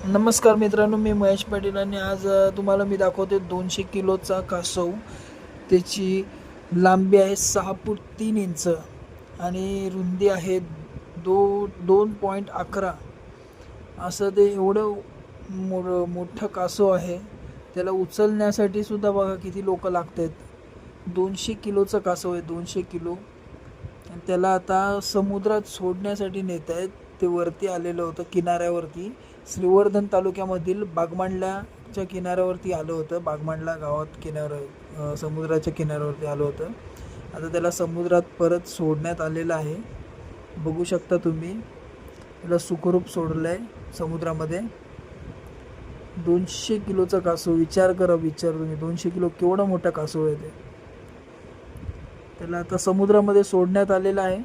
नमस्कार मित्रांनो, मी महेश पाटील आणि आज तुम्हाला मी दाखवते 200 किलोचा कासव. त्याची लांबी आहे 6 फूट 3 इंच आणि रुंदी आहे 2.11. असं ते एवढं मोठं कासव आहे. त्याला उचलण्यासाठी सुद्धा बघा किती लोक लागत आहेत. 200 किलोचं कासव आहे, 200 किलो. आणि त्याला आता समुद्रात सोडण्यासाठी नेत आहेत. ते वरती आलेलं होतं किनाऱ्यावरती, श्रीवर्धन तालुक्यामधील बागमांडल्याच्या किनाऱ्यावरती आलं होतं. बागमांडला गावात समुद्राच्या किनाऱ्यावरती आलं होतं. आता त्याला समुद्रात परत सोडण्यात आलेलं आहे. बघू शकता तुम्ही, त्याला सुखरूप सोडलं आहे समुद्रामध्ये. 200 किलोचा कासव, विचार तुम्ही, 200 किलो केवढा मोठा कासव आहे ते. त्याला आता समुद्रामध्ये सोडण्यात आलेलं आहे.